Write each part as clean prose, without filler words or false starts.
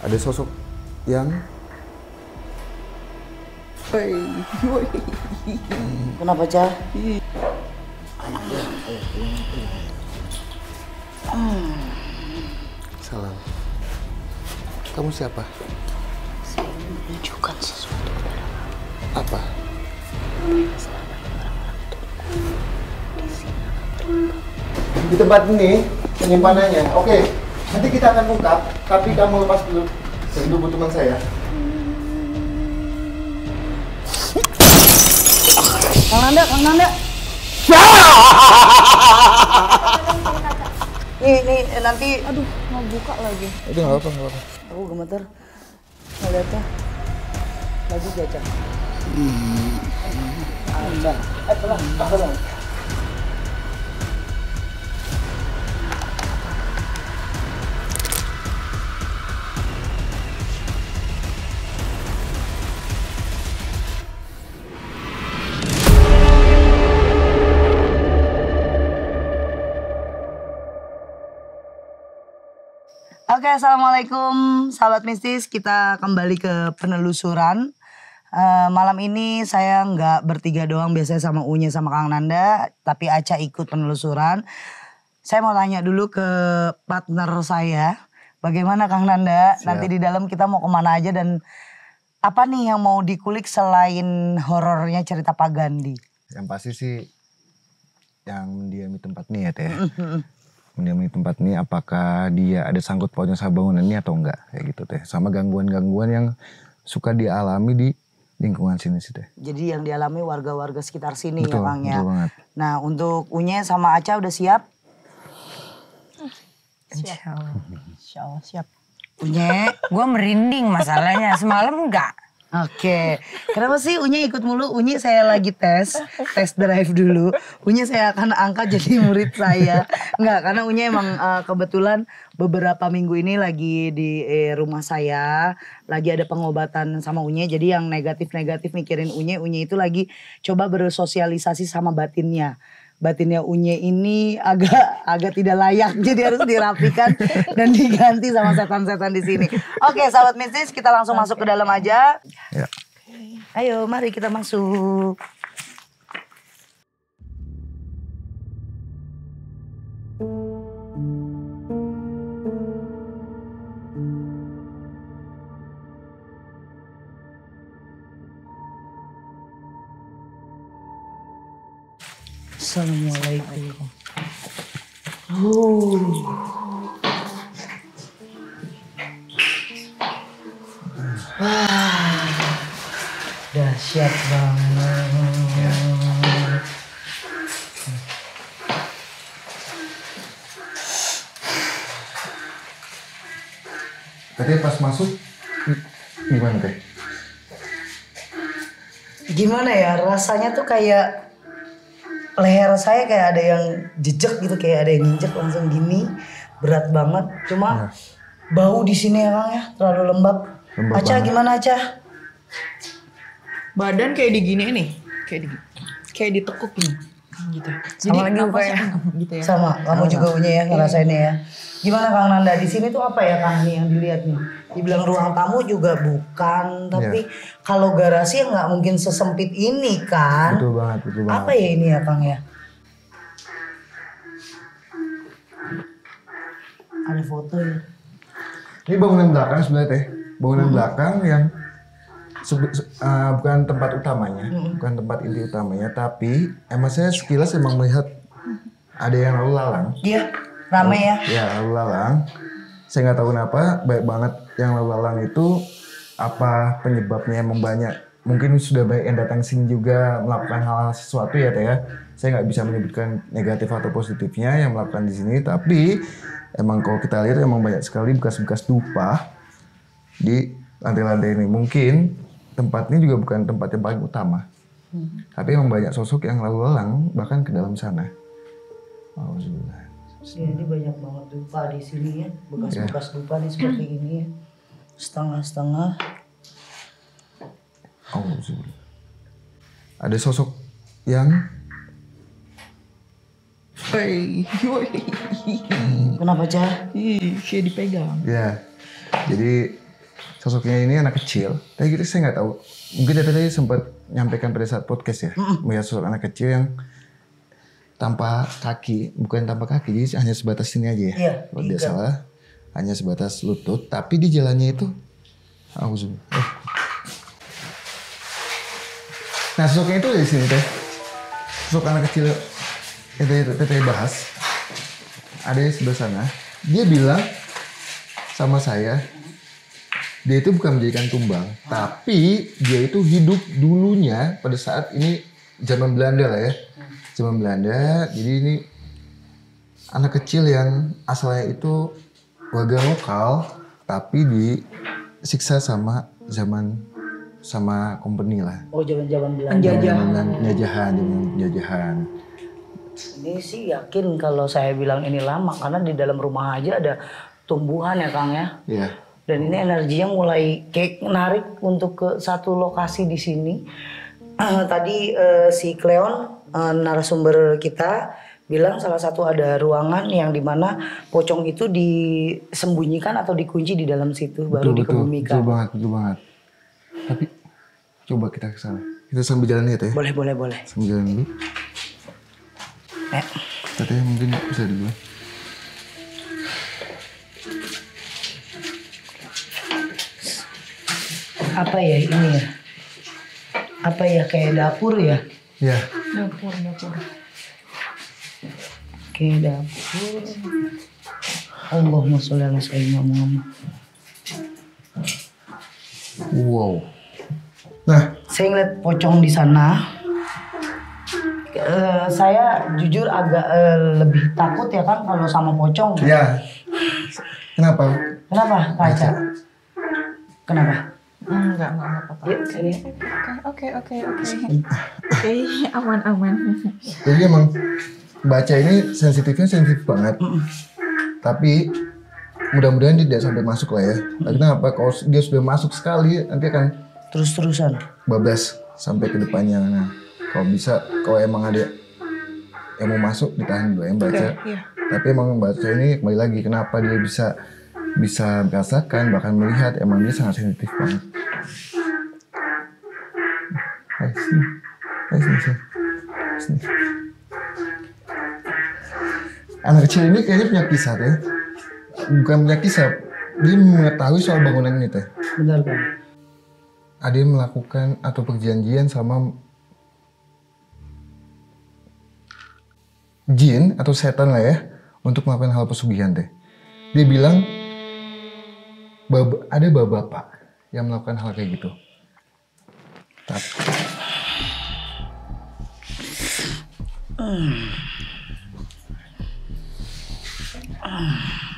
Ada sosok yang Kenapa, Cah? salam. Kamu siapa? Saya ingin menunjukkan sesuatu kepada kamu. Apa? Selama ini orang-orang itu di sini akan terungkap. Di tempat ini penyimpanannya. Oke, nanti kita akan ungkap, tapi kamu lepas dulu dari tubuh teman saya. Kang Nanda. Nih, nanti, aduh, mau buka lagi. Itu nggak apa-apa. Aku gemeter ngeliatnya. Lagi jajan. Pelan. Oke, assalamualaikum sahabat mistis. Kita kembali ke penelusuran. Malam ini saya nggak bertiga doang, biasanya sama Unye sama Kang Nanda, tapi Aca ikut penelusuran. Saya mau tanya dulu ke partner saya, bagaimana Kang Nanda? Siap. Nanti di dalam kita mau kemana aja dan apa nih yang mau dikulik selain horornya cerita Pak Gandhi? Yang pasti sih yang mendiami tempat ini ya Teh. Mendiami tempat ini apakah dia ada sangkut pautnya sama bangunan ini atau enggak kayak gitu Teh. Sama gangguan-gangguan yang suka dialami di lingkungan sini sih Teh. Jadi yang dialami warga-warga sekitar sini Betul, ya Kang ya. betul banget. Nah untuk Unye sama Aca udah siap? Insya Allah siap. Unye? Gue merinding masalahnya, semalam enggak. Oke. Kenapa sih Unye ikut mulu? Unye saya lagi tes drive dulu. Unye saya akan angkat jadi murid saya. Enggak, karena Unye emang kebetulan beberapa minggu ini lagi di rumah saya. Lagi ada pengobatan sama Unye. Jadi yang negatif-negatif mikirin Unye itu lagi coba bersosialisasi sama batinnya. Batinnya Unye ini agak tidak layak, jadi harus dirapikan dan diganti sama setan-setan di sini. Oke, sahabat mistis, kita langsung masuk ke dalam aja. Ya. Ayo, mari kita masuk. Assalamualaikum. Wah, dahsyat banget. Tadi pas masuk gimana Teh? Gimana ya, rasanya tuh kayak leher saya kayak ada yang jejak gitu, kayak ada yang nginjek langsung gini, berat banget. Cuma bau di sini ya Kang ya, terlalu lembab. Lembab Aca banget. gimana Aca? Badan kayak digini nih, kayak ditekuk nih, gitu. Sama lagi napasnya kayak gitu ya. sama, kamu juga punya ya ngerasainnya ya. Gimana Kang Nanda, di sini tuh apa ya Kang nih yang dilihat nih? Dibilang ruang tamu juga bukan, tapi kalau garasi ya nggak mungkin sesempit ini kan? Betul banget. Apa ya ini ya Kang ya? Ada foto ya. Ini bangunan belakang sebenarnya Teh. Bangunan belakang yang bukan tempat utamanya, bukan tempat inti utamanya, tapi emang saya sekilas emang melihat ada yang lalu lalang. Iya, rame ya. Ya, lalu lalang. Saya nggak tahu kenapa, baik banget yang lalu lalang itu apa penyebabnya emang banyak. Mungkin sudah banyak yang datang sini juga melakukan hal sesuatu ya Teh ya. Saya nggak bisa menyebutkan negatif atau positifnya yang melakukan di sini, tapi emang kalau kita lihat emang banyak sekali bekas-bekas dupa di lantai-lantai ini. Mungkin tempat ini juga bukan tempat yang paling utama. Tapi emang banyak sosok yang lalu lalang bahkan ke dalam sana. Alhamdulillah. Jadi banyak banget dupa di sini ya. Bekas-bekas dupa nih seperti ini ya. Setengah-setengah. Alhamdulillah. Ada sosok yang Kenapa Cah? Kayak dipegang. ya. Jadi sosoknya ini anak kecil. Tapi gitu saya nggak tahu. Mungkin tadi sempat nyampaikan pada saat podcast ya, melihat sosok anak kecil yang tanpa kaki, bukan tanpa kaki, jadi hanya sebatas ini aja ya. Iya, Kalau tidak salah, hanya sebatas lutut. Tapi di jalannya itu, Nah sosoknya itu di sini teh, sosok anak kecil yang teh bahas, ada di sebelah sana. Dia bilang sama saya, dia itu bukan menjadikan tumbang, tapi dia itu hidup dulunya pada saat ini zaman Belanda lah ya, zaman Belanda. Jadi ini anak kecil yang asalnya itu warga lokal, tapi disiksa sama company lah. Oh zaman-zaman Belanda. Penjajahan. Ini sih yakin kalau saya bilang ini lama karena di dalam rumah aja ada tumbuhan ya Kang ya. Iya. Dan ini energinya mulai kayak menarik untuk ke satu lokasi di sini. Tadi si Cleon narasumber kita bilang salah satu ada ruangan yang dimana pocong itu disembunyikan atau dikunci di dalam situ baru dikebumikan. Betul banget. Tapi coba kita ke sana. Kita sambil jalan ya teh. Boleh. Sambil jalan dulu. Katanya mungkin bisa dulu. Apa ya ini ya? Apa ya kayak dapur ya? Iya. Dapur. Kayak dapur. Allahumma sholli ala sayyidina Muhammad. Wow. Nah, saya ngeliat pocong di sana. Saya jujur agak lebih takut ya kan kalau sama pocong. ya. Kenapa? Kenapa Kaca? Kenapa? Enggak apa-apa. Yuk sini. Oke. Oke, aman. Jadi emang baca ini sensitif banget. Tapi mudah-mudahan dia tidak sampai masuk lah ya. Tapi kenapa? Kalau dia sudah masuk sekali, nanti akan Terus-terusan. bablas sampai ke depannya. Nah, kalau bisa, kalau emang ada yang mau masuk, ditahan dulu yang baca. Iya. Tapi emang baca ini kembali lagi, kenapa dia bisa merasakan, bahkan melihat, emang dia sangat sensitif banget. Sini. Anak kecil ini kayaknya punya kisah teh. Bukan punya kisah, dia mengetahui soal bangunan ini teh. Benar kan? Ada yang melakukan atau perjanjian sama jin atau setan lah ya untuk melakukan hal pesugihan teh. Dia bilang ada bapak yang melakukan hal kayak gitu. Tapi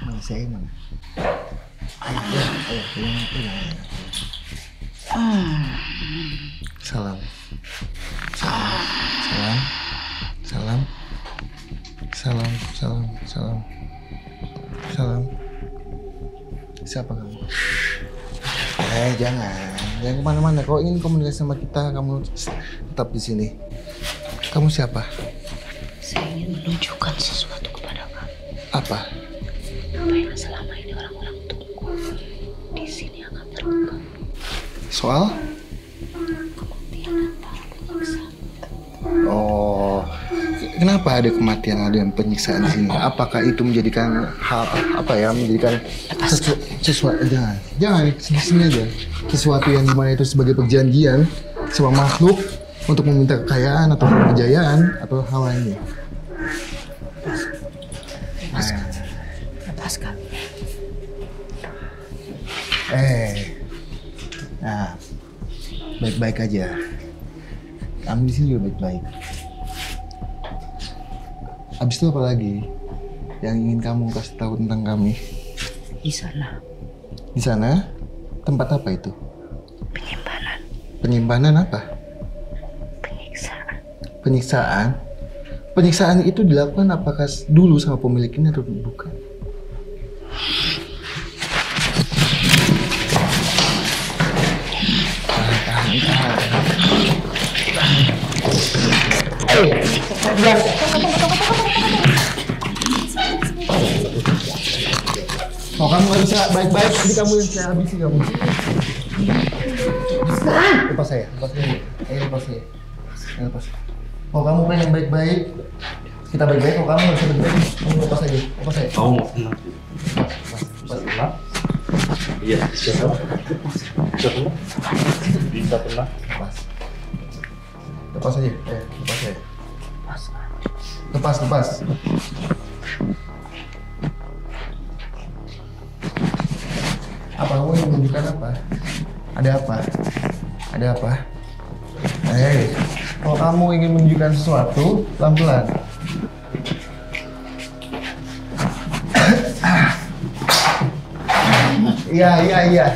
mana saya mana? Ayo, Salam. Siapa kamu? Jangan kemana-mana. Kalau ingin komunikasi sama kita, kamu tetap di sini. Kamu siapa? Saya ingin menunjukkan sesuatu kepada kamu. Apa? Apa yang selama ini orang-orang tunggu di sini akan terungkap. Soal? Kematian dan para penyiksaan. Oh, kenapa ada kematian, ada yang penyiksaan di sini? Apakah itu menjadikan hal menjadikan sesuatu? Jangan sini aja. Sesuatu yang dimana itu sebagai perjanjian sama makhluk untuk meminta kekayaan atau kejayaan atau hal lainnya. Lepaskan. Nah, baik-baik aja. Kamu di sini juga baik-baik. Abis itu apa lagi yang ingin kamu kasih tahu tentang kami? Di sana. Di sana tempat apa itu? Penyimpanan. Penyimpanan apa? Penyiksaan. Penyiksaan. Penyiksaan itu dilakukan apakah dulu sama pemiliknya atau bukan? Kalau kamu nggak bisa baik-baik, nanti kamu yang saya habisi kamu. Lepas saya. Ayo lepas saya. Lepas. Kalau kamu pengen baik-baik, kita baik-baik. Kalau kamu nggak bisa baik-baik, kamu lepas aja. Lepas saya. Kamu mau tenang. Lepas. Iya, siapa? Bisa tenang. Lepas aja. Lepas saya. Lepas. Apa kamu yang menunjukkan apa? Ada apa? Kalau kamu ingin menunjukkan sesuatu, pelan-pelan. Iya.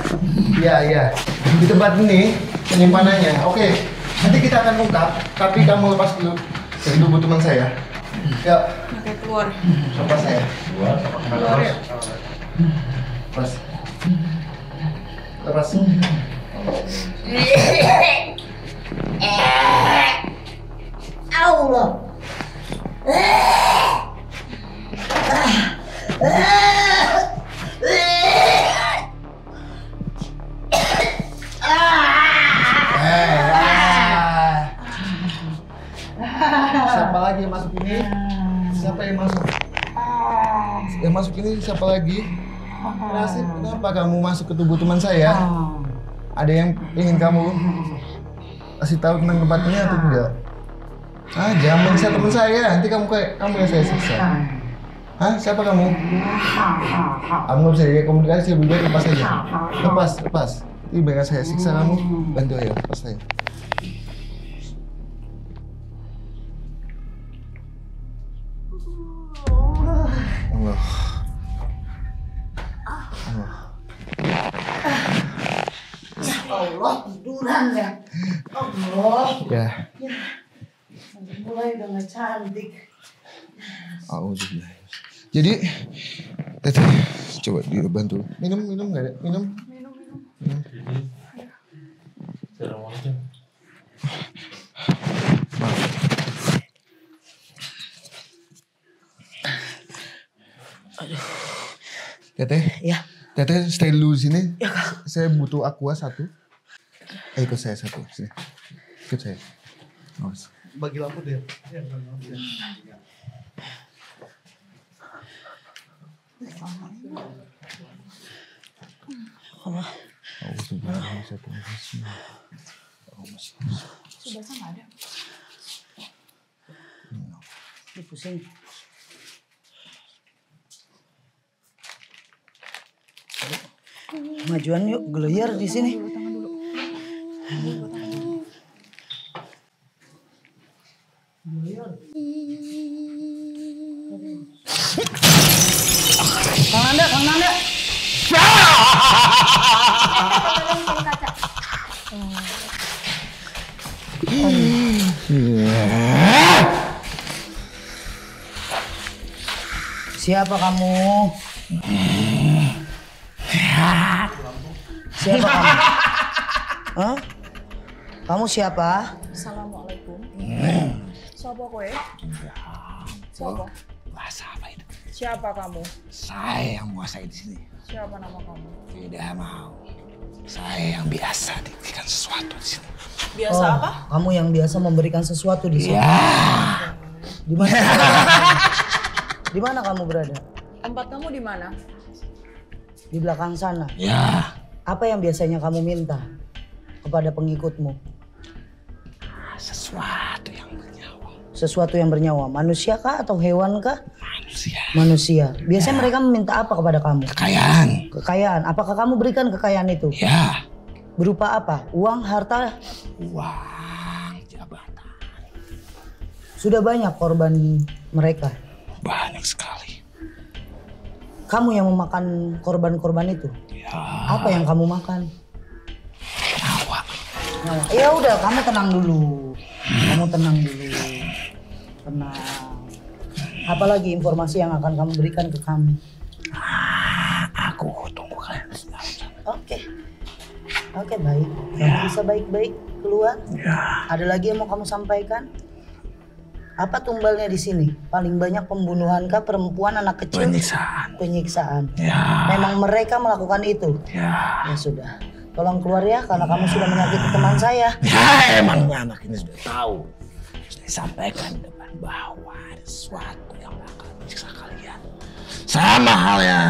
Di tempat ini penyimpanannya. Oke. Nanti kita akan ungkap, tapi kamu lepas dulu dari tubuh teman saya. Yuk. Oke, keluar. Lepas saya. Keluar ya. Lepas. Allah. Siapa lagi yang masuk ini? Siapa yang masuk? Yang masuk ini siapa lagi? Kenapa kamu masuk ke tubuh teman saya? Ada yang ingin kamu kasih tahu tentang tempatnya atau tidak? Jangan menyiksa teman saya. Nanti kamu yang saya siksa. Siapa kamu? Kamu nggak bisa dia komunikasi, lebih baik lepas aja. Lepas. Ini biar saya siksa kamu. Bantu aja, lepas saya. Allah tiduran ya. Allah. Ya. Mulai udah nggak cantik. Jadi, Tete, coba dia bantu. Minum nggak ada? Minum. Tete, Ya. Tete stay dulu di sini. Ya, Kak. Saya butuh aqua 1. Ikut saya 1. Sini. Ikut saya. Awas. Bagi lampu deh. Sudah sama ada. Pusing. Majuan yuk, gelayar di sini. Kang Nanda. Siapa kamu? Siapa kamu? Hah? Kamu siapa? Assalamualaikum. Siapa kowe? Siapa? Bahasa apa itu? Siapa kamu? Saya yang menguasai di sini. Siapa nama kamu? Tidak mau. Saya yang biasa diberikan sesuatu di sini. Biasa apa? Kamu yang biasa memberikan sesuatu di sini. Ya, Di mana? Di mana kamu berada? Tempat kamu di mana? Di belakang sana. ya. Apa yang biasanya kamu minta kepada pengikutmu? Sesuatu yang bernyawa. Sesuatu yang bernyawa. Manusia kah atau hewan kah? Manusia. Manusia. Biasanya mereka meminta apa kepada kamu? Kekayaan. Kekayaan. Apakah kamu berikan kekayaan itu? Ya. Berupa apa? Uang, harta? Uang, jabatan. Sudah banyak korban mereka. Banyak sekali. Kamu yang memakan korban-korban itu? Ya. Apa yang kamu makan? Nyawa. Ya udah, kamu tenang dulu. Tenang. Apalagi informasi yang akan kamu berikan ke kami? Aku tunggu kalian di dalam sana. Oke, baik. Kamu bisa baik-baik keluar? Ya. Ada lagi yang mau kamu sampaikan? Apa tumbalnya di sini? Paling banyak pembunuhan kah, perempuan, anak kecil? Penyiksaan. Ya. Memang mereka melakukan itu? Ya. Ya sudah. Tolong keluar ya, karena kamu sudah menyakiti teman saya. Ya emangnya anak ini sudah tahu. Sudah disampaikan di depan bahwa ada sesuatu yang bakal menyiksa kalian. Sama halnya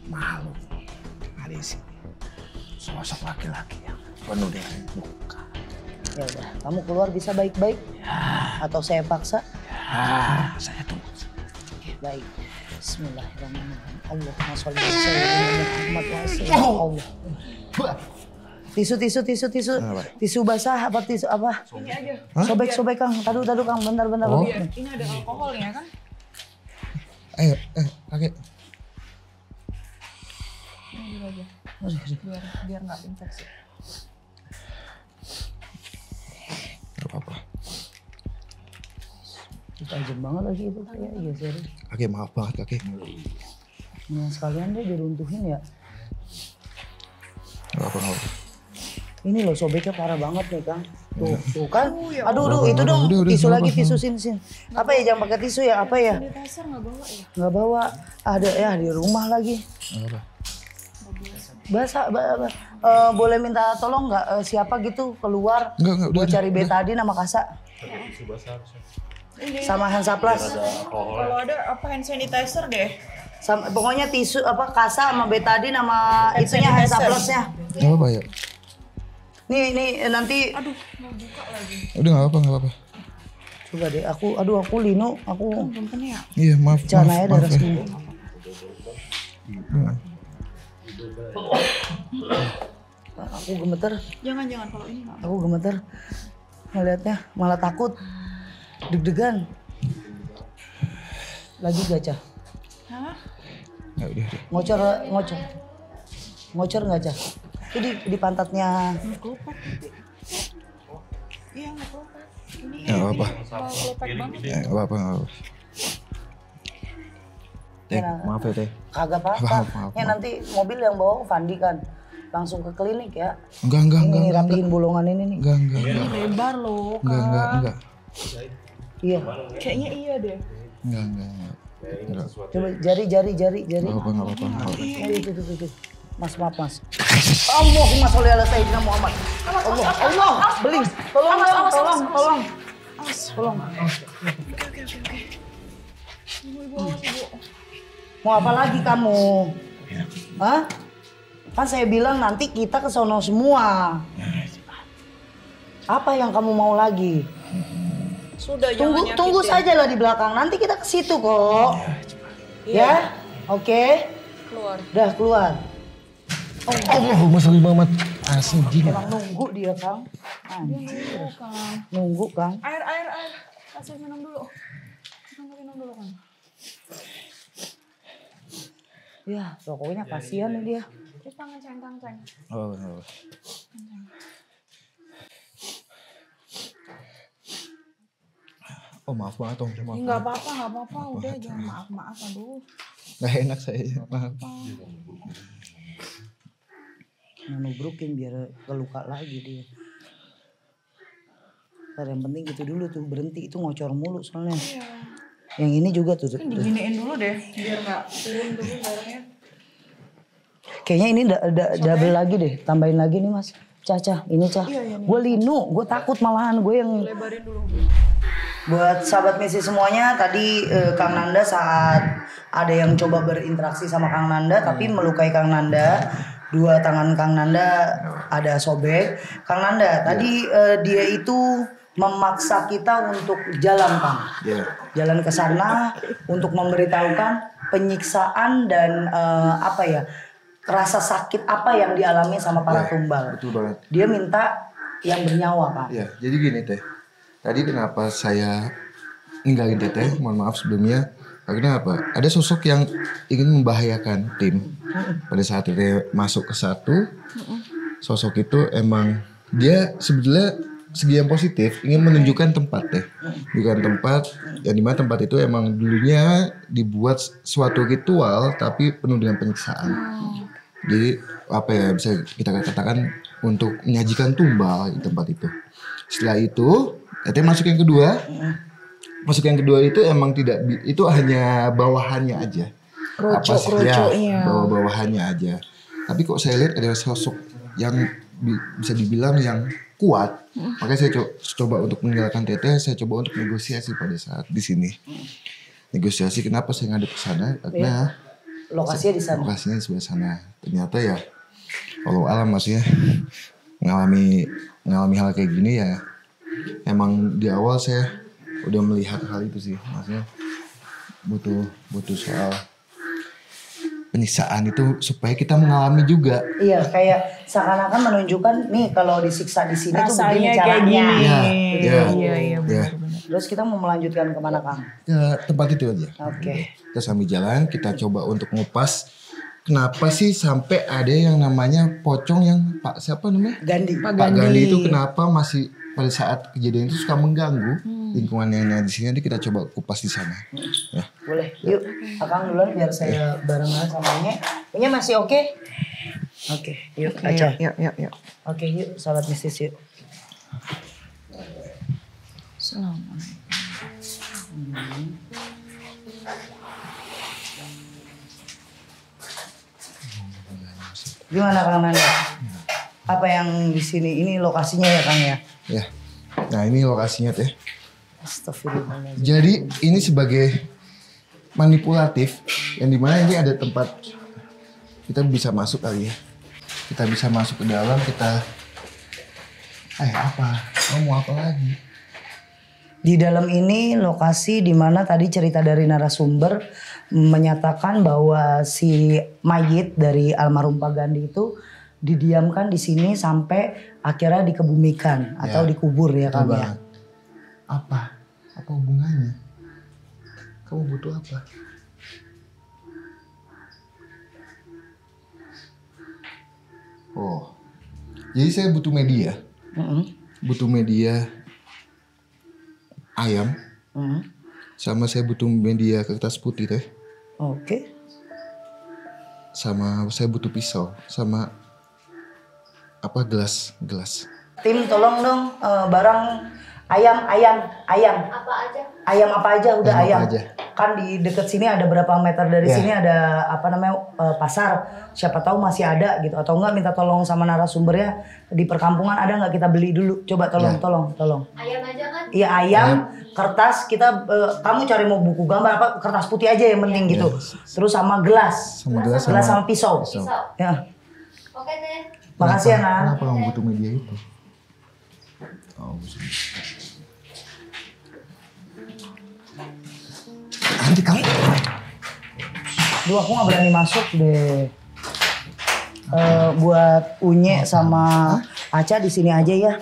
malu ada di sini. Sosok laki-laki yang penuh dengan luka. Ya udah, kamu keluar bisa baik-baik? Ya. Atau saya paksa? Ya, saya tunggu. Oke, baik. Bismillahirrahmanirrahim. Allahumma sholli ala sayyidina Muhammad wa sallam. Allah. Tisu. Tisu basah apa tisu apa? Ini aja. Sobek Kang. Tadu Kang, bentar. Biar ini ada alkoholnya kan? Ayo, kakek. Ini dulu aja. Biar nggak infeksi. Gak apa-apa. Tajam banget lagi itu kayak iya serius. Kakek maaf banget kakek. Nah, sekalian deh diruntuhin ya. Gak apa-apa. Ini loh sobeknya parah banget nih Kang. Tuh kan. ya Aduh itu dong. udah, Tisu nggak lagi, apa-apa. tisu sini. Apa ya, jangan pakai tisu ya, apa ya? Sanitizer nggak bawa ya? Nggak bawa. Ada ya di rumah lagi. Gak apa. Boleh minta tolong nggak siapa gitu keluar Enggak, buat udah, cari betadine sama Kasa sama Hansaplast. Kalau ada apa hand sanitizer deh. Sama, pokoknya tisu apa Kasa sama betadine sama itunya Hansaplastnya. Gak apa-apa ya. Nih nanti. Aduh, mau buka lagi. Udah gak apa-apa. Coba deh aku Lino aku. Punten ya. Iya maaf. Jangan aja darah ya. semua. Aku gemeter. Jangan kalau ini nggak. Aku gemeter ngeliatnya, malah takut, deg-degan. Lagi gacha, Hah? Ya udah. ngocor nggak Cah? Itu di pantatnya. Kelopak. Iya nggak kelopak. Ini Ya gak apa-apa. mau kelopak banget. Ya gak apa-apa. Teh, maaf ya Teh. Kagak apa-apa. Maaf. Ya nanti mobil yang bawa Fandi kan, langsung ke klinik ya. Enggak. Ini rapihin bolongan ini nih. Enggak. Ini lebar loh. Enggak. Iya. Kayaknya iya deh. Enggak. Coba jari. Gak apa-apa. Itu. Mas, maaf mas. Allahumma sholli ala sayyidina Muhammad. Allah, beli. Tolong. Oke. Ibu awas ibu. Mau apa lagi kamu? Hah? Kan saya bilang nanti kita ke sono semua. Apa yang kamu mau lagi? Sudah Tunggu saja lah di belakang. Nanti kita ke situ kok. Ya? Oke. Keluar. Udah keluar. Allahumma sholli Muhammad. Asli jin. Emang nunggu dia Kang. Anjir. Nunggu Kang. Air. Kasih minum dulu. Minum dulu Kang. Ya pokoknya kasihan nih dia. Tangan ceng. Oh. Oh maaf banget Om. Maaf. Enggak apa-apa. Udah jangan maaf. Aduh. Gak enak saya. Maaf. Nubrukin biar keluka lagi dia. Ntar yang penting gitu dulu tuh, berhenti itu ngocor mulu soalnya. Iya. Yang ini juga tuh. Kan diginiin dulu deh biar nggak turun dulu darahnya. Kayaknya ini double lagi deh, tambahin lagi nih Mas. Caca, ini Cah. Iya, Gue Lino, gue takut malahan gue yang. Lebarin dulu. Buat sahabat misi semuanya, tadi Kang Nanda saat ada yang coba berinteraksi sama Kang Nanda tapi melukai Kang Nanda. Dua tangan Kang Nanda ada sobek. Kang Nanda, tadi dia itu memaksa kita untuk jalan Kang. Iya. Jalan ke sana untuk memberitahukan penyiksaan dan rasa sakit apa yang dialami sama para tumbal. Betul banget. Dia minta yang bernyawa Kang. Ya, jadi gini Teh. Tadi kenapa saya ninggalin Teteh, mohon maaf sebelumnya. Karena apa? Ada sosok yang ingin membahayakan tim. Pada saat Teteh masuk ke satu, sosok itu emang dia sebetulnya segi yang positif, ingin menunjukkan tempat Teh. Bukan tempat, yang dimana tempat itu emang dulunya dibuat suatu ritual tapi penuh dengan penyiksaan. Jadi apa ya bisa kita katakan untuk menyajikan tumbal di tempat itu. Setelah itu Itu masuk yang kedua. Masuk yang kedua itu emang tidak itu hanya bawahannya aja. Kroco-kroconya. Bawahannya aja. Tapi kok saya lihat ada sosok yang bisa dibilang yang kuat. Makanya saya coba untuk meninggalkan Teteh, saya coba untuk negosiasi pada saat di sini. Negosiasi kenapa saya ngadep ke sana? Karena Lokasinya di sana. lokasinya di sebelah sana. Ternyata ya kalau alam maksudnya mengalami hal kayak gini ya emang di awal saya udah melihat hal itu sih, maksudnya butuh soal penyiksaan itu supaya kita mengalami juga. Iya, kayak seakan-akan menunjukkan nih kalau disiksa di sini tuh begini Rasanya kayak caranya. gini. Iya, Iya, ya. Terus kita mau melanjutkan kemana Kang? Ya, tempat itu aja. Oke. Kita sambil jalan, kita coba untuk ngupas kenapa sih sampai ada yang namanya pocong yang Pak siapa namanya? Gandhi. Pak Pak Gandhi. Gandhi itu kenapa masih pada saat kejadian itu suka mengganggu lingkungan yang ada di sini. Nanti kita coba kupas di sana. Ya. Boleh. Yuk, Akang duluan biar saya barengan sama Unye. Unye masih oke? Oke, yuk Aca. Yuk. Oke, yuk salat mistis yuk. Assalamualaikum. Gimana Kang Nanda? Apa yang di sini? Ini lokasinya ya Kang ya? Ya. Nah, ini lokasinya teh. Astagfirullahaladzim. Jadi ini sebagai manipulatif yang dimana ini ada tempat kita bisa masuk kali ya. Kita bisa masuk ke dalam, kita apa? Kamu mau apa lagi? Di dalam ini lokasi di mana tadi cerita dari narasumber menyatakan bahwa si mayit dari almarhum Pak Gandhi itu didiamkan di sini sampai akhirnya dikebumikan atau Ya. dikubur ya Kang Coba. ya. Apa? Apa hubungannya? Kamu butuh apa? Oh. Jadi saya butuh media. Butuh media ayam. Sama saya butuh media kertas putih teh. Oke. Sama saya butuh pisau. Sama apa gelas. Tim tolong dong barang ayam. Apa aja? Ayam apa aja udah Ayam ayam. apa aja? Kan di deket sini ada berapa meter dari Ya. sini ada apa namanya pasar. Siapa tahu masih ada gitu atau enggak minta tolong sama narasumbernya di perkampungan ada nggak kita beli dulu. Coba tolong Ya. tolong. Ayam aja kan? Iya ayam, kertas kita kamu cari mau buku gambar apa kertas putih aja yang penting gitu. Terus sama gelas. Sama gelas sama pisau. Pisau. Ya. Oke deh. Makasih ya Nan. Kenapa kamu butuh media itu? Oh, nanti kamu Duh aku gak berani masuk deh. Buat Unye sama Aca di sini aja ya.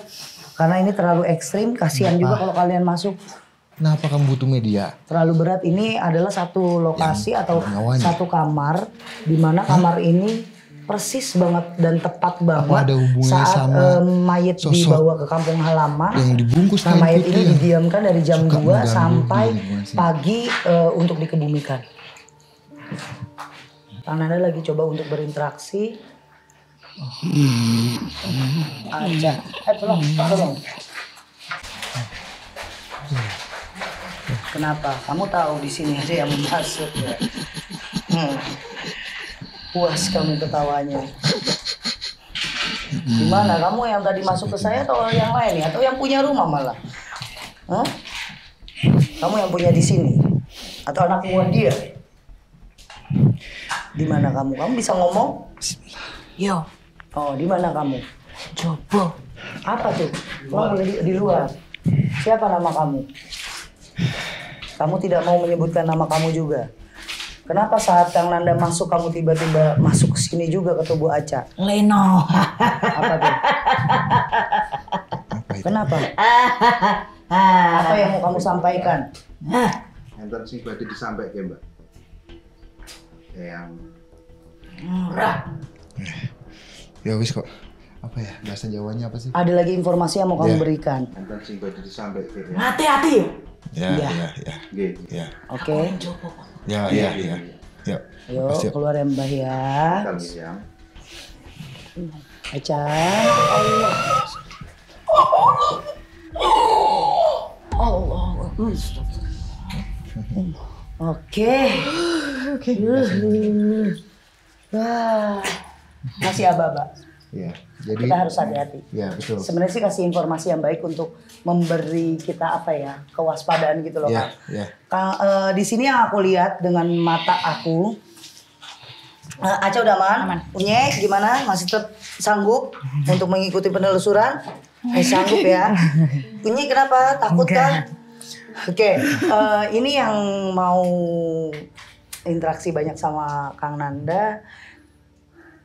Karena ini terlalu ekstrim, kasihan juga kalau kalian masuk. kenapa kamu butuh media? Terlalu berat. Ini adalah satu lokasi atau nyawanya. satu kamar di mana kamar ini persis banget dan tepat banget ada hubungannya saat sama mayit sosok dibawa ke kampung halaman. yang dibungkus Nah, kain mayit putih ini yang didiamkan dari jam suka 2 mengganggu sampai di lingkungan sini. pagi untuk dikebumikan. Kang Nanda lagi coba untuk berinteraksi. Aja. Tolong. Kenapa? Kamu tahu di sini ada yang masuk ya? Puas kamu ketawanya. Gimana? Kamu yang tadi masuk ke saya atau yang lain ya? Atau yang punya rumah malah? Hah? Kamu yang punya di sini? Atau anak buah dia? Di mana kamu? Kamu bisa ngomong? Yo, Oh, di mana kamu? coba. Apa tuh? Oh, di luar. Siapa nama kamu? Kamu tidak mau menyebutkan nama kamu juga. Kenapa saat Kang Nanda masuk kamu tiba-tiba masuk ke sini juga ke tubuh Aca? Leno. Apa tuh? apa itu? Kenapa? Apa yang mau kamu sampaikan? Enten sing badhe disampaikan, Mbak. Yang ya wis kok. Apa ya? Bahasa Jawanya apa sih? Ada lagi informasi yang mau kamu Ya. berikan. Enten sing badhe disampaikan. Hati-hati. Ya. Oke. Ya. Yuk. Ayo Pasti. keluar ya Mbah ya. Yang Aca. Allah. Oke. Wah, masih aba-aba. Ya, jadi Kita harus hati-hati. Ya, betul. Sebenarnya sih kasih informasi yang baik untuk memberi kita apa ya, kewaspadaan gitu loh Ya, Kak. ya. Di sini yang aku lihat dengan mata aku, Aca udah aman. Unye gimana? Masih tetap sanggup untuk mengikuti penelusuran? Sanggup ya. Unye kenapa? Takut kah? Oke, ini yang mau interaksi banyak sama Kang Nanda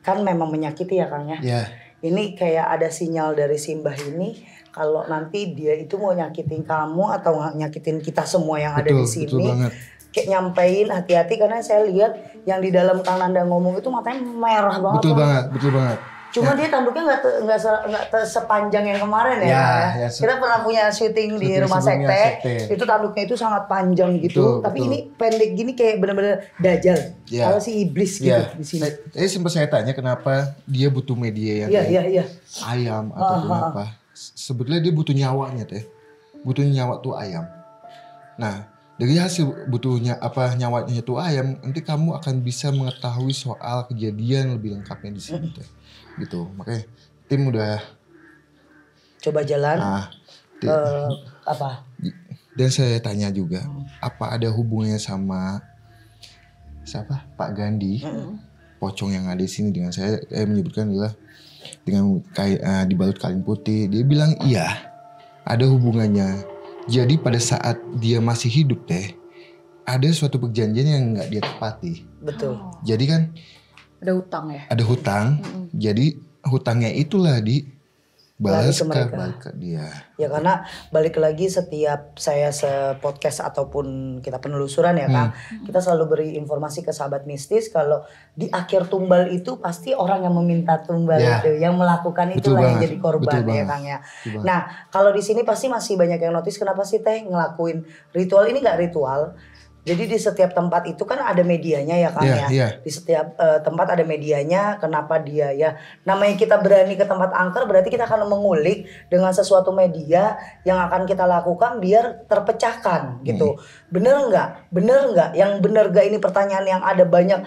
kan memang menyakiti ya Kang ya. Ya. Ini kayak ada sinyal dari Simbah ini kalau nanti dia itu mau nyakitin kamu atau nyakitin kita semua yang ada di sini. Betul banget. Kayak nyampein hati-hati karena saya lihat yang di dalam Kang Nanda ngomong itu matanya merah banget. Betul banget. Cuma dia tanduknya nggak sepanjang yang kemarin ya. Ya, Kang ya, Kita pernah punya syuting di syuting rumah sebelumnya, sekte. sekte. Itu tanduknya itu sangat panjang gitu. Betul, Tapi betul. ini pendek gini kayak bener-bener dajal. Ya. Kalau si iblis gitu Ya, di sini. sempat saya tanya kenapa dia butuh media yang Iya. ayam atau kenapa. Sebetulnya dia butuh nyawanya teh. Butuh nyawa tuh ayam. Nah, dari hasil butuhnya nyawanya tuh ayam, nanti kamu akan bisa mengetahui soal kejadian lebih lengkapnya di sini teh. Gitu. Makanya tim udah Coba jalan. Apa? Dan saya tanya juga, apa ada hubungannya sama siapa? Pak Gandhi, pocong yang ada di sini dengan saya menyebutkan adalah dengan dibalut kain putih. Dia bilang iya, ada hubungannya. Jadi pada saat dia masih hidup teh, ada suatu perjanjian yang nggak dia tepati. Betul. Jadi kan Ada hutang ya? ada hutang, jadi hutangnya itulah dibalas Lari ke mereka. balik ke dia. Ya karena balik lagi setiap saya se-podcast ataupun kita penelusuran ya Kang, kita selalu beri informasi ke sahabat mistis kalau di akhir tumbal itu pasti orang yang meminta tumbal Ya. itu, yang melakukan Betul itulah yang banget, jadi korban betul ya banget, Kang ya. betul banget. Nah kalau di sini pasti masih banyak yang notice kenapa sih Teh ngelakuin ritual ini nggak ritual. Jadi di setiap tempat itu kan ada medianya ya Kang Iya, ya. iya. Di setiap tempat ada medianya. Kenapa dia ya? Namanya kita berani ke tempat angker berarti kita akan mengulik dengan sesuatu media yang akan kita lakukan biar terpecahkan gitu. Bener nggak? Bener nggak? Yang bener nggak ini pertanyaan yang ada banyak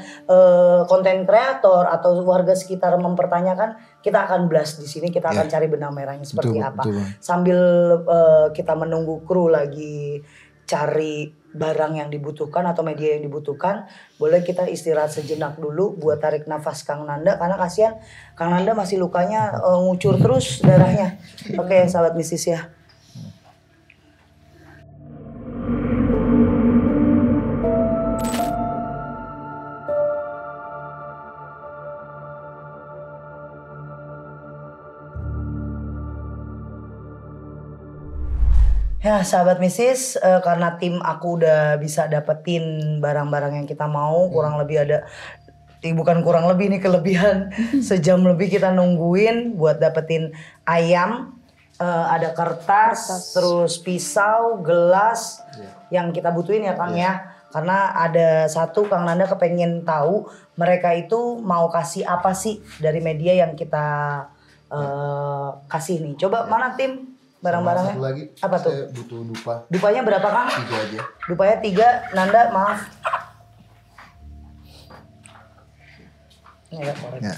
konten kreator atau warga sekitar mempertanyakan. Kita akan blast di sini. Kita akan cari benang merahnya seperti Betul, apa. betul. Sambil kita menunggu kru lagi cari barang yang dibutuhkan atau media yang dibutuhkan, boleh kita istirahat sejenak dulu buat tarik nafas Kang Nanda karena kasihan Kang Nanda masih lukanya ngucur terus darahnya. Oke, sahabat mistis ya. Ya sahabat mistis, karena tim aku udah bisa dapetin barang-barang yang kita mau, kurang lebih ada, bukan kurang lebih nih kelebihan, sejam lebih kita nungguin buat dapetin ayam, ada kertas, terus pisau, gelas, yang kita butuhin ya Kang ya. Karena ada satu Kang Nanda kepengen tahu mereka itu mau kasih apa sih dari media yang kita kasih nih. Coba mana tim? Barang-barangnya. Satu lagi, Apa tuh? saya butuh dupa. Dupanya berapa Kang? 3 aja. Dupanya 3, Nanda maaf. Ya, korek. Ya,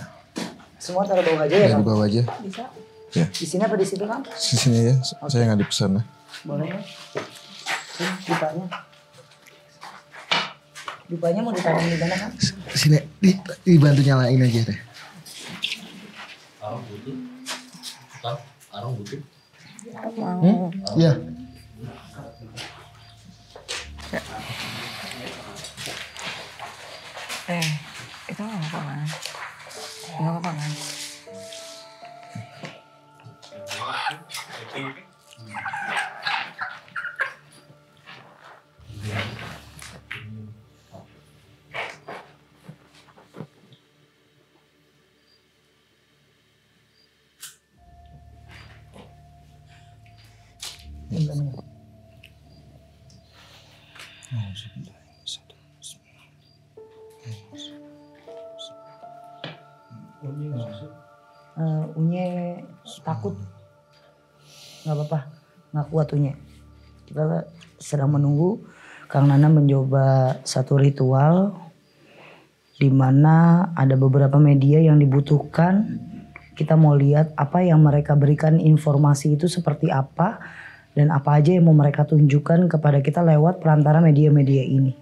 Semua taruh bawah aja ya di Kang? bawah aja. Bisa? Ya, Di sini apa di situ Kang? sini ya. Saya nggak di sana. Boleh ya? Sini dupanya. Dupanya mau ditaruh di mana Kang? Sini, dibantu nyalain aja deh. Arang butuh. Tahu? Arang butuh. Iya. Itu nggak apa-apa kan? Nggak apa-apa kan? Unye takut. Nggak apa-apa. Nggak kuat Unye. Kita sedang menunggu Kang Nana mencoba satu ritual di mana ada beberapa media yang dibutuhkan. Kita mau lihat apa yang mereka berikan informasi itu seperti apa dan apa aja yang mau mereka tunjukkan kepada kita lewat perantara media-media ini.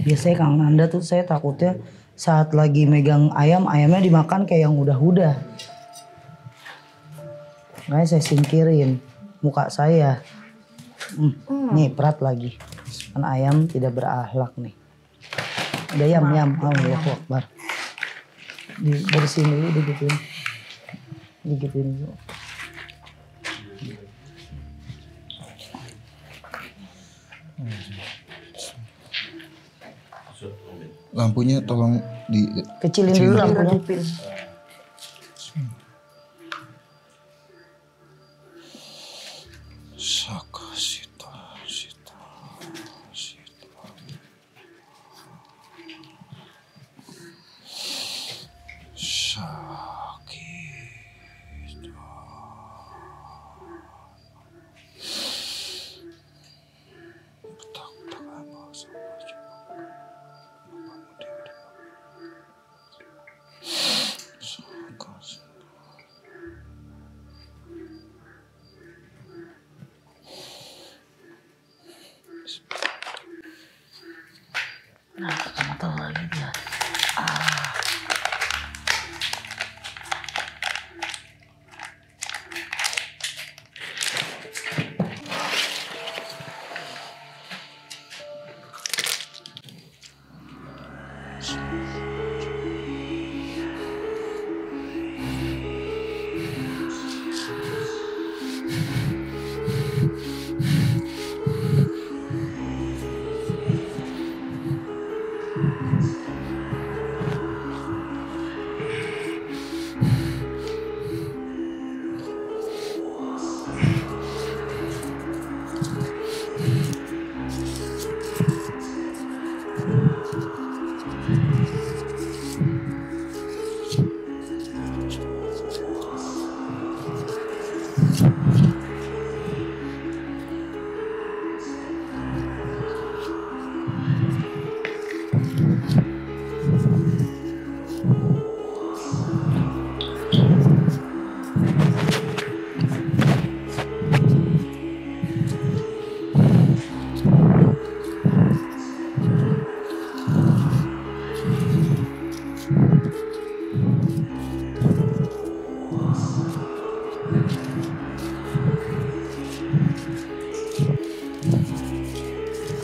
Biasanya Kang Nanda tuh saya takutnya saat lagi megang ayam, ayamnya dimakan kayak yang udah-udah. Makanya saya singkirin muka saya. Nih berat lagi. Kan ayam tidak berakhlak nih. Udah yam. Allahu Akbar. Dibersihin dulu, digituin. Digituin dulu. Lampunya tolong kecilin dulu lampunya. Nah, mata lagi dia.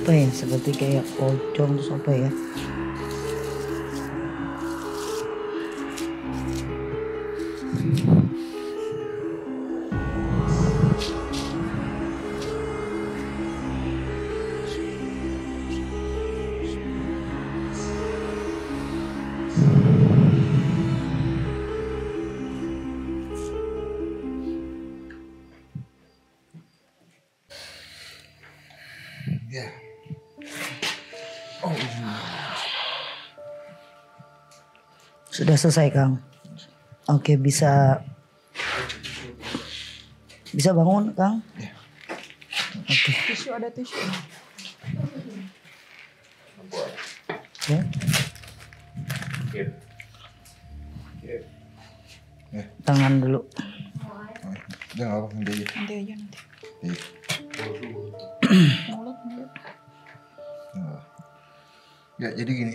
Apa ya, seperti kayak pocong terus apa ya? Sudah selesai Kang. Oke, bisa bangun Kang. Tisu ada tisu. Ya. Tangan dulu. Udah nggak apa nanti aja. Nanti aja nanti. Iya. Mulut. Nah. Ya jadi gini.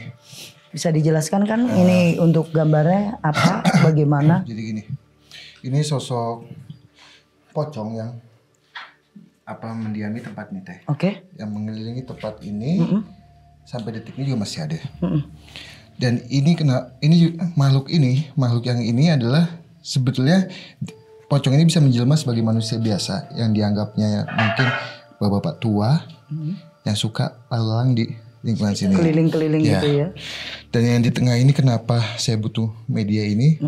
Bisa dijelaskan kan ini untuk gambarnya apa, bagaimana? Jadi gini. Ini sosok pocong yang mendiami tempat ini teh. Oke. Yang mengelilingi tempat ini sampai detik ini juga masih ada. Dan ini makhluk yang ini adalah sebetulnya pocong ini bisa menjelma sebagai manusia biasa yang dianggapnya mungkin bapak-bapak tua yang suka lalu-lalang di lingkungan sini. Keliling-keliling gitu ya. Dan yang di tengah ini kenapa saya butuh media ini?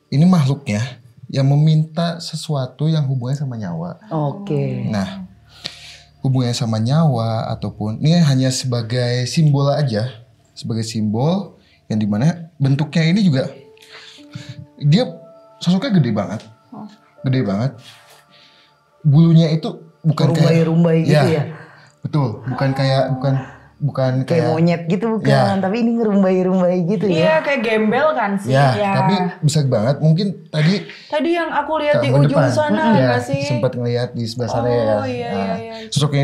Ini makhluknya yang meminta sesuatu yang hubungannya sama nyawa. Oke. Nah, hubungannya sama nyawa ataupun ini hanya sebagai simbol aja, sebagai simbol yang dimana bentuknya ini juga dia sosoknya gede banget, bulunya itu bukan rumbai-rumbai gitu ya. Betul, bukan kayak monyet gitu bukan, ya. tapi ini ngerumbai-rumbai gitu Iya ya. kayak gembel kan sih. Ya, tapi besar banget. Mungkin tadi yang aku lihat di kamu ujung depan, sana ya, nggak sih? sempat ngelihat di sebelah sana ya. Iya, Nah, iya. sosoknya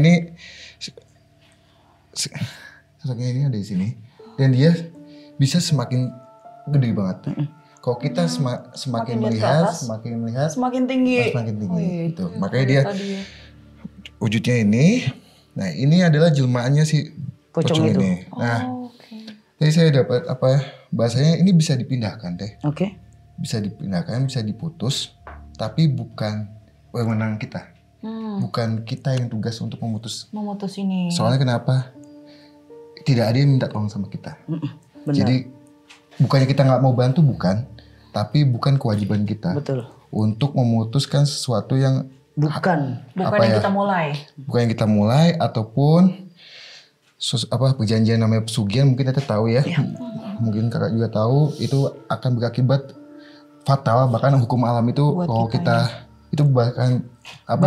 ini ada di sini dan dia bisa semakin gede banget. Kalau kita semakin melihat, Semakin tinggi. Oh, iya, gitu. itu Makanya dia tadi ya. wujudnya ini. Nah, ini adalah jelmaannya si pocong itu. ini. Nah, Oke. jadi saya dapat bahasanya ini bisa dipindahkan teh. Oke. Bisa dipindahkan, bisa diputus, tapi bukan wewenang kita. Bukan kita yang tugas untuk memutus. Memutus ini. Soalnya kenapa? Tidak ada yang minta tolong sama kita. Benar. Jadi bukannya kita nggak mau bantu, bukan. Tapi bukan kewajiban kita. Betul. Untuk memutuskan sesuatu yang Bukan yang kita mulai. Bukan yang kita mulai ataupun perjanjian namanya pesugihan mungkin kita tahu ya. Mungkin kakak juga tahu itu akan berakibat fatal, bahkan hukum alam itu kalau kita itu bahkan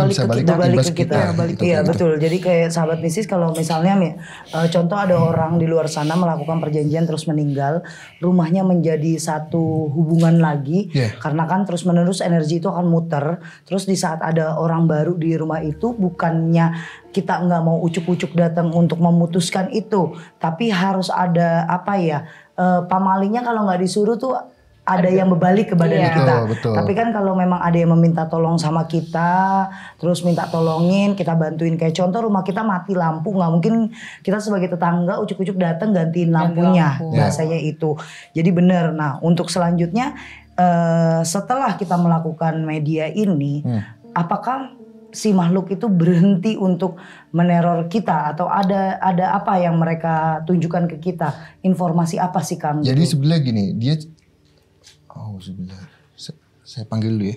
bisa balik ke kita. Iya betul. Jadi kayak sahabat mistis kalau misalnya contoh ada orang di luar sana melakukan perjanjian terus meninggal, rumahnya menjadi satu hubungan lagi karena kan terus menerus energi itu akan muter. Terus di saat ada orang baru di rumah itu bukannya kita nggak mau ucuk-ucuk datang untuk memutuskan itu, tapi harus ada pamalingnya kalau nggak disuruh tuh ada yang berbalik ke badan kita. Betul. Tapi kan kalau memang ada yang meminta tolong sama kita, terus minta tolongin, kita bantuin. Kayak contoh rumah kita mati lampu, nggak mungkin kita sebagai tetangga ucuk-ucuk datang gantiin lampunya. Bahasanya itu. Jadi benar. Nah untuk selanjutnya setelah kita melakukan media ini, apakah si makhluk itu berhenti untuk meneror kita atau ada apa yang mereka tunjukkan ke kita? Informasi apa sih Kang? Jadi sebenarnya gini, dia sebentar. Saya panggil dulu ya.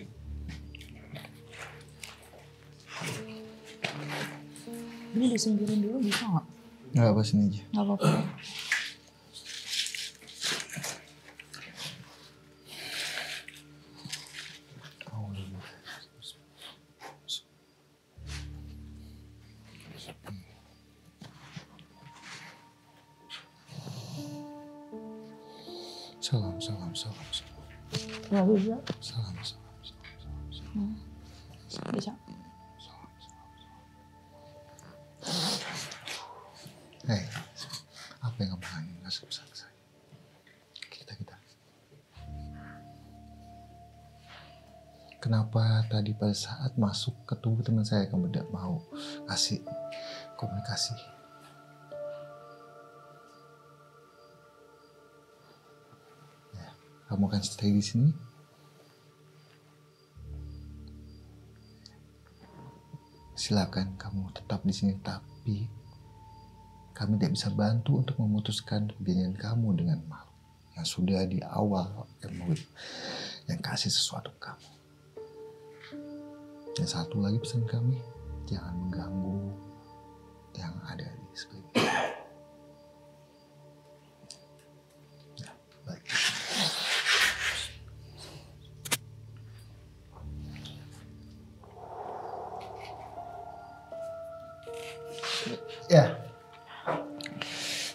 Ini disingkirin dulu bisa nggak? Nggak apa sini aja. Nggak apa-apa. Salam. Nggak bisa. Salam. Bisa. Hei, apa yang kamu tanya? Nggak usah ke saya. Kita. Kenapa tadi pada saat masuk ke tubuh teman saya kamu tidak mau kasih komunikasi? Ya, kamu akan stay di sini. Silakan kamu tetap di sini, tapi kami tidak bisa bantu untuk memutuskan hubungan kamu dengan makhluk yang sudah di awal yang kasih sesuatu ke kamu. Dan satu lagi pesan kami, jangan mengganggu yang ada di sekitar. Ya, baik. Ya.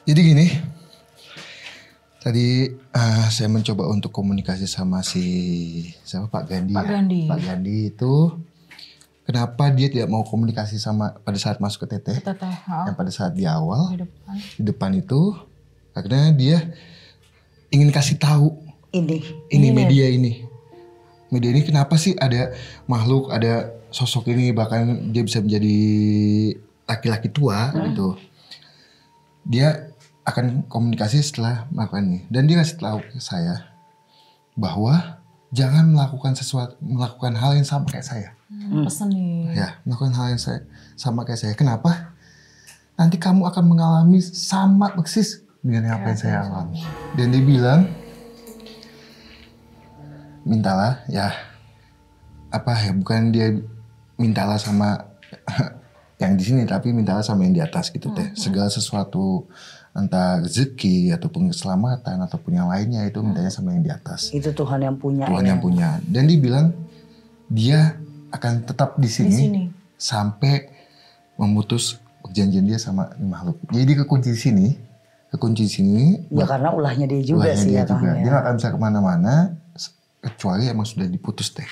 Jadi gini. Tadi saya mencoba untuk komunikasi sama siapa Pak Gandhi. Pak Gandhi itu kenapa dia tidak mau komunikasi sama pada saat masuk ke Teteh. Yang pada saat di awal di depan itu karena dia ingin kasih tahu ini media ini. Media ini kenapa sih ada makhluk, ada sosok ini, bahkan dia bisa menjadi laki-laki tua gitu. Dia akan komunikasi setelah melakukan ini. Dan dia kasih tahu ke saya bahwa jangan melakukan hal yang sama kayak saya. Pesan nih. Ya, melakukan hal yang sama kayak saya. Kenapa? Nanti kamu akan mengalami sama persis dengan apa yang saya alami. Dan dia bilang, mintalah ya, bukan dia mintalah sama yang di sini, tapi mintalah sama yang di atas gitu teh. Segala sesuatu entah rezeki ataupun keselamatan ataupun yang lainnya itu mintanya sama yang di atas. Itu Tuhan yang punya. Tuhan yang punya. Dan dia bilang dia akan tetap di sini sampai memutus perjanjian dia sama makhluk. Jadi kekunci di sini. Ya karena ulahnya dia juga sih ya Kang. Dia gak akan bisa kemana-mana kecuali emang sudah diputus teh.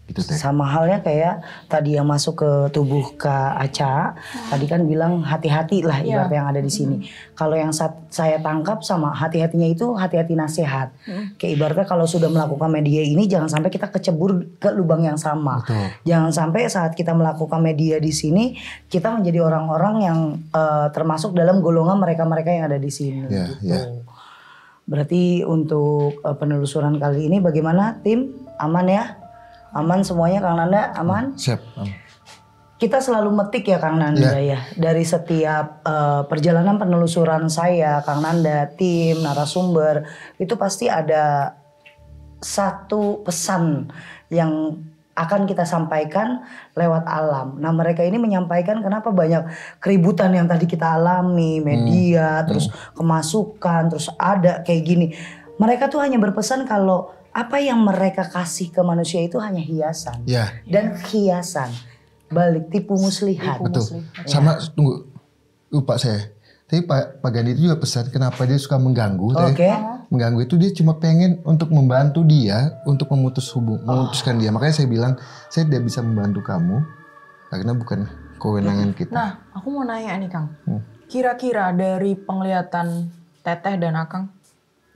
Gitu, teh. Sama halnya kayak tadi yang masuk ke tubuh Kak Aca, tadi kan bilang hati-hati lah ibarat yang ada di sini. Kalau yang saya tangkap sama hati-hatinya itu hati-hati nasihat. Kayak ibaratnya kalau sudah melakukan media ini jangan sampai kita kecebur ke lubang yang sama. Betul. Jangan sampai saat kita melakukan media di sini kita menjadi orang-orang yang termasuk dalam golongan mereka-mereka yang ada di sini. Gitu. Berarti untuk penelusuran kali ini bagaimana tim? Aman ya? Aman semuanya Kang Nanda? Aman? Siap. Kita selalu metik ya Kang Nanda ya. Dari setiap perjalanan penelusuran saya, Kang Nanda, tim, narasumber. Itu pasti ada satu pesan yang akan kita sampaikan lewat alam. Nah mereka ini menyampaikan kenapa banyak keributan yang tadi kita alami. Media, terus kemasukan, terus ada kayak gini. Mereka tuh hanya berpesan kalau apa yang mereka kasih ke manusia itu hanya hiasan. Dan hiasan. Balik tipu muslihat. Betul. Sama tunggu. Lupa saya. Tapi Pak Gandhi itu juga pesan kenapa dia suka mengganggu. Mengganggu itu dia cuma pengen untuk membantu dia untuk memutuskan dia. Makanya saya bilang saya tidak bisa membantu kamu karena bukan kewenangan kita. Nah, aku mau nanya nih Kang. Kira-kira dari penglihatan Teteh dan Akang,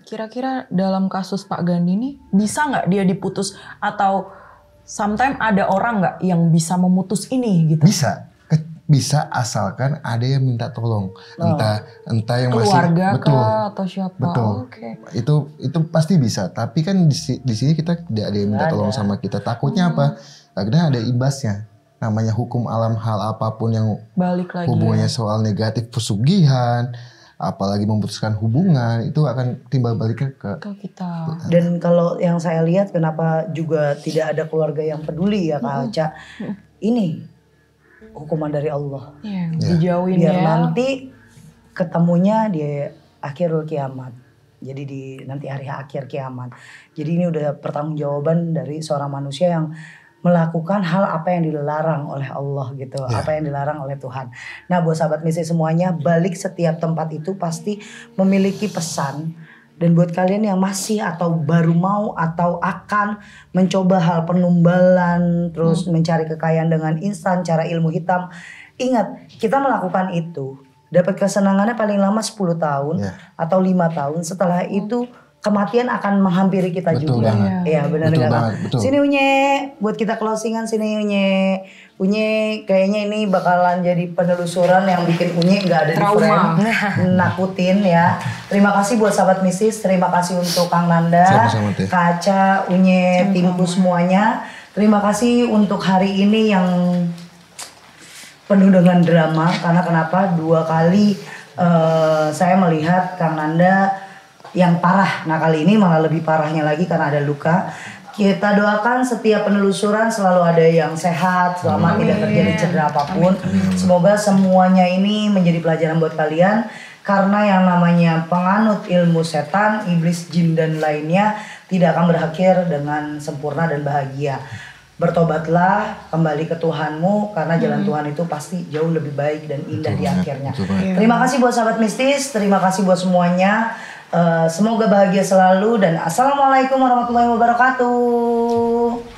kira-kira dalam kasus Pak Gandhi ini bisa nggak dia diputus atau sometimes ada orang nggak yang bisa memutus ini gitu? Bisa asalkan ada yang minta tolong, entah yang keluarga masih betul atau siapa? Betul. Itu pasti bisa. Tapi kan di sini kita tidak ada yang minta tolong sama kita. Takutnya apa? Karena ada imbasnya. Namanya hukum alam, hal apapun yang balik lagi hubungannya soal negatif, pesugihan, apalagi memutuskan hubungan itu akan timbal baliknya ke kita. Dan kalau yang saya lihat kenapa juga tidak ada keluarga yang peduli ya Kak Aca. Ini hukuman dari Allah. Dijauhin biar nanti ketemunya di akhirul kiamat. Jadi di nanti hari akhir kiamat. Jadi ini udah pertanggungjawaban dari seorang manusia yang melakukan hal apa yang dilarang oleh Allah gitu, apa yang dilarang oleh Tuhan. Nah buat sahabat misi semuanya, balik setiap tempat itu pasti memiliki pesan. Dan buat kalian yang masih atau baru mau atau akan mencoba hal penumbalan, terus mencari kekayaan dengan instan, cara ilmu hitam. Ingat, kita melakukan itu, dapat kesenangannya paling lama 10 tahun atau 5 tahun. Setelah itu kematian akan menghampiri kita juga. Iya benar enggak? Sini Unye, buat kita closingan sini Unye. Unye kayaknya ini bakalan jadi penelusuran yang bikin Unye nggak ada trauma. Di frame, nakutin ya. Terima kasih buat sahabat misis, terima kasih untuk Kang Nanda, Kak Aca, Unye, timku semuanya. Terima kasih untuk hari ini yang penuh dengan drama karena kenapa 2 kali saya melihat Kang Nanda yang parah. Nah kali ini malah lebih parahnya lagi karena ada luka. Kita doakan setiap penelusuran selalu ada yang sehat, selamat, tidak terjadi cedera apapun. Semoga semuanya ini menjadi pelajaran buat kalian. Karena yang namanya penganut ilmu setan, iblis, jin dan lainnya tidak akan berakhir dengan sempurna dan bahagia. bertobatlah, kembali ke Tuhanmu karena jalan Tuhan itu pasti jauh lebih baik dan indah di akhirnya. Terima kasih buat sahabat mistis, terima kasih buat semuanya. Semoga bahagia selalu dan assalamualaikum warahmatullahi wabarakatuh.